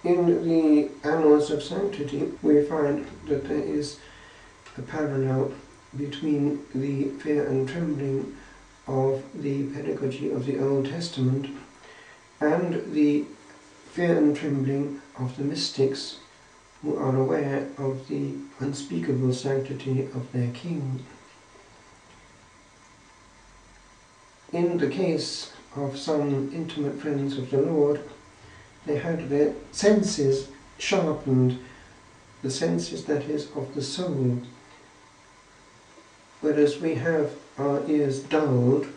In the Annals of Sanctity, we find that there is a parallel between the fear and trembling of the pedagogy of the Old Testament and the fear and trembling of the mystics who are aware of the unspeakable sanctity of their King. In the case of some intimate friends of the Lord, they had their senses sharpened, the senses, that is, of the soul, whereas we have our ears dulled,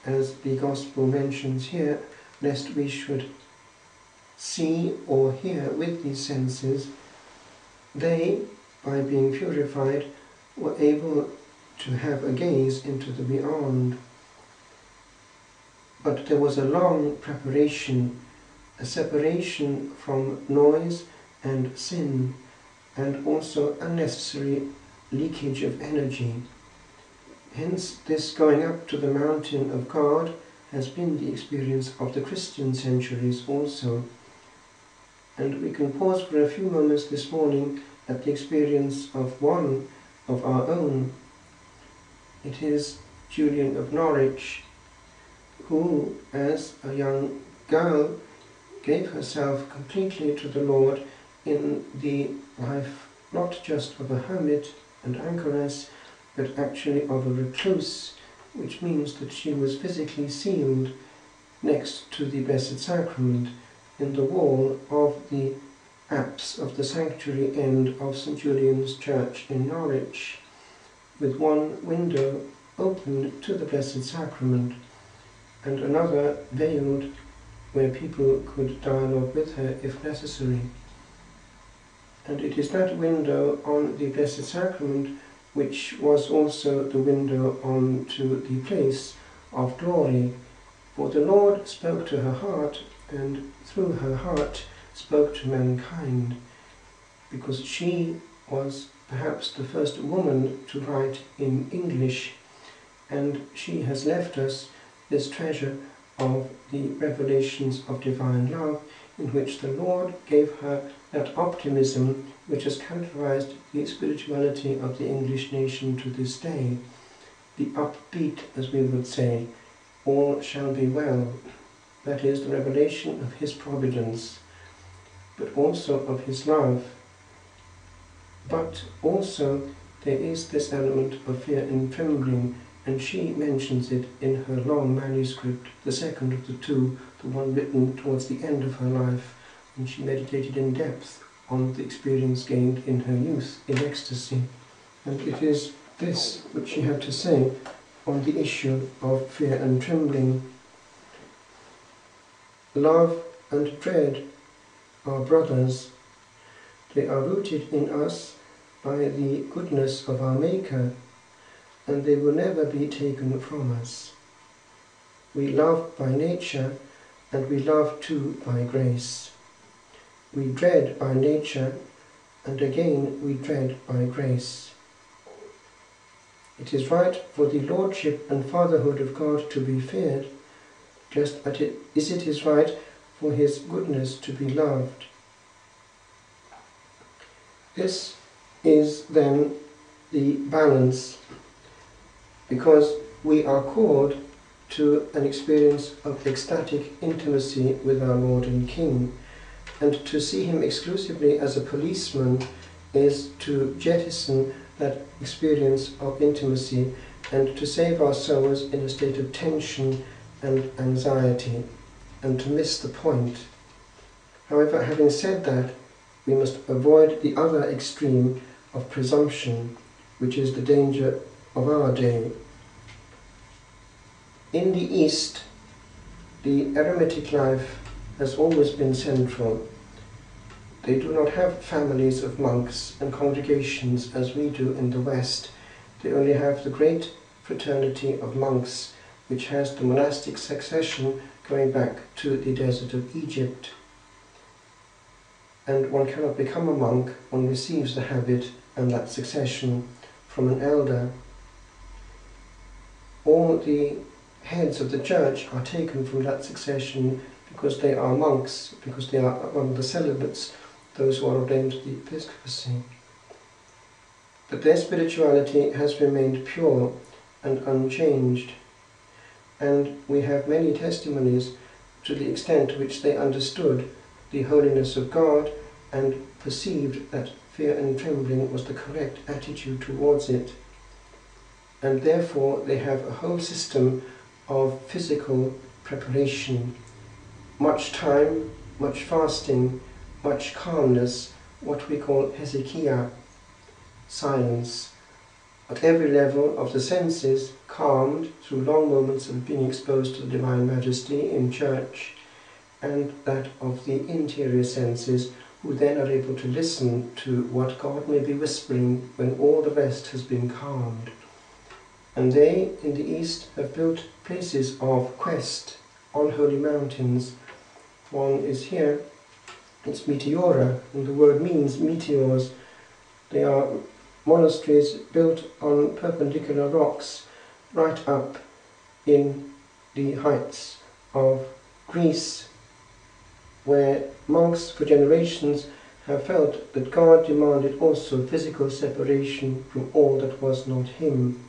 as the Gospel mentions here, lest we should see or hear with these senses. They, by being purified, were able to have a gaze into the beyond. But there was a long preparation, a separation from noise and sin, and also unnecessary leakage of energy. Hence, this going up to the mountain of God has been the experience of the Christian centuries also. And we can pause for a few moments this morning at the experience of one of our own. It is Julian of Norwich, who, as a young girl, gave herself completely to the Lord in the life not just of a hermit and anchoress, but actually of a recluse, which means that she was physically sealed next to the Blessed Sacrament in the wall of the apse of the sanctuary end of St. Julian's Church in Norwich, with one window open to the Blessed Sacrament and another veiled where people could dialogue with her if necessary. And it is that window on the Blessed Sacrament which was also the window on to the place of glory, for the Lord spoke to her heart, and through her heart spoke to mankind, because she was perhaps the first woman to write in English, and she has left us this treasure of the revelations of divine love, in which the Lord gave her that optimism which has characterized the spirituality of the English nation to this day, the upbeat, as we would say, all shall be well. That is the revelation of His providence, but also of His love. But also there is this element of fear and trembling, and she mentions it in her long manuscript, the second of the two, the one written towards the end of her life, when she meditated in depth on the experience gained in her youth in ecstasy. And it is this which she had to say on the issue of fear and trembling. Love and dread are brothers. They are rooted in us by the goodness of our Maker, and they will never be taken from us. We love by nature, and we love too by grace. We dread by nature, and again we dread by grace. It is right for the Lordship and Fatherhood of God to be feared, just as it is right for His goodness to be loved. This is then the balance, because we are called to an experience of ecstatic intimacy with our Lord and King, and to see Him exclusively as a policeman is to jettison that experience of intimacy and to save our souls in a state of tension and anxiety, and to miss the point. However, having said that, we must avoid the other extreme of presumption, which is the danger of our day. In the East, the eremitic life has always been central. They do not have families of monks and congregations as we do in the West. They only have the great fraternity of monks, which has the monastic succession going back to the desert of Egypt. And one cannot become a monk, one receives the habit and that succession from an elder. All the heads of the church are taken from that succession because they are monks, because they are among the celibates, those who are ordained to the episcopacy. But their spirituality has remained pure and unchanged, and we have many testimonies to the extent to which they understood the holiness of God and perceived that fear and trembling was the correct attitude towards it. And therefore they have a whole system of physical preparation, much time, much fasting, much calmness, what we call hesychia, silence, at every level of the senses, calmed through long moments of being exposed to the Divine Majesty in church, and that of the interior senses, who then are able to listen to what God may be whispering when all the rest has been calmed. And they, in the East, have built places of quest on holy mountains. One is here, it's Meteora, and the word means meteors. They are monasteries built on perpendicular rocks right up in the heights of Greece, where monks for generations have felt that God demanded also physical separation from all that was not Him.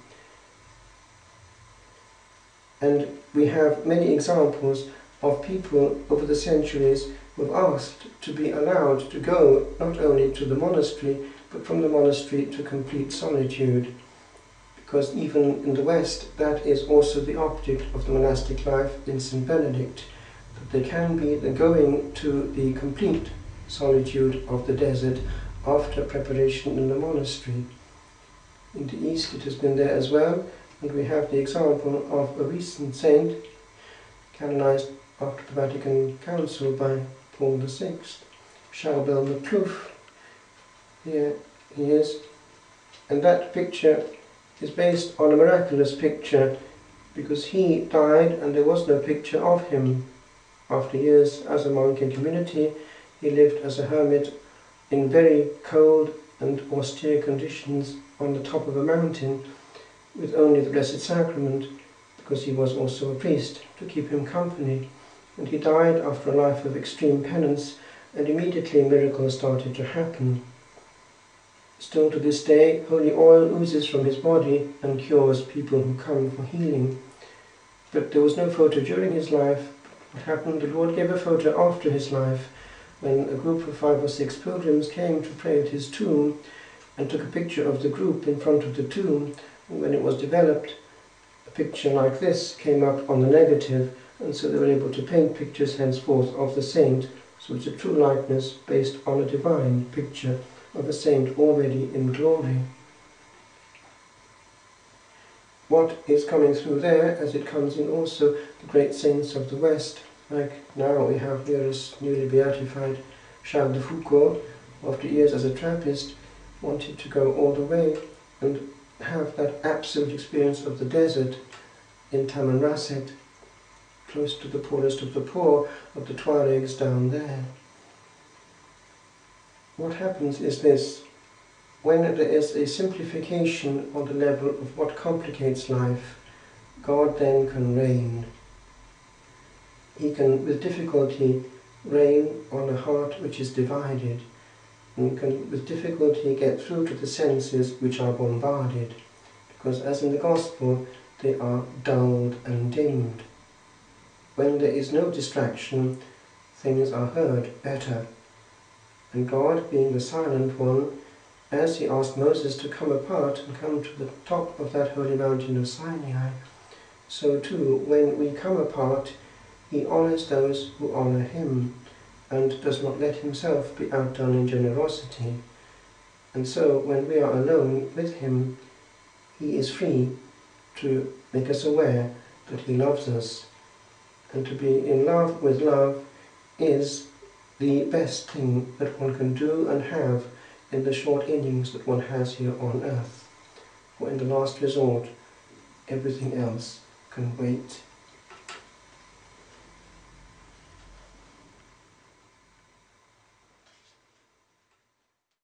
And we have many examples of people over the centuries who have asked to be allowed to go not only to the monastery, but from the monastery to complete solitude. Because even in the West, that is also the object of the monastic life in St. Benedict, that there can be the going to the complete solitude of the desert after preparation in the monastery. In the East it has been there as well, and we have the example of a recent saint, canonized after the Vatican Council by Paul VI, Charbel MacClough. Here he is, and that picture is based on a miraculous picture, because he died and there was no picture of him. After years as a monk in community, he lived as a hermit in very cold and austere conditions on the top of a mountain, with only the Blessed Sacrament, because he was also a priest, to keep him company. And he died after a life of extreme penance, and immediately miracles started to happen. Still to this day, holy oil oozes from his body and cures people who come for healing. But there was no photo during his life. What happened? The Lord gave a photo after his life, when a group of 5 or 6 pilgrims came to pray at his tomb and took a picture of the group in front of the tomb. And when it was developed, a picture like this came up on the negative, and so they were able to paint pictures henceforth of the saint. So it's a true likeness based on a divine picture of a saint already in glory. What is coming through there, as it comes in also the great saints of the West, like now we have here as newly beatified Charles de Foucauld, after years as a Trappist, wanted to go all the way and have that absolute experience of the desert in Tamanrasset, close to the poorest of the poor, of the Tuaregs down there. What happens is this: when there is a simplification on the level of what complicates life, God then can reign. He can, with difficulty, reign on a heart which is divided, and can, with difficulty, get through to the senses which are bombarded, because as in the Gospel, they are dulled and dimmed. When there is no distraction, things are heard better. And God, being the silent one, as he asked Moses to come apart and come to the top of that holy mountain of Sinai, so too, when we come apart, he honours those who honour him, and does not let himself be outdone in generosity. And so, when we are alone with him, he is free to make us aware that he loves us. And to be in love with love is the best thing that one can do and have in the short innings that one has here on earth. For in the last resort, everything else can wait.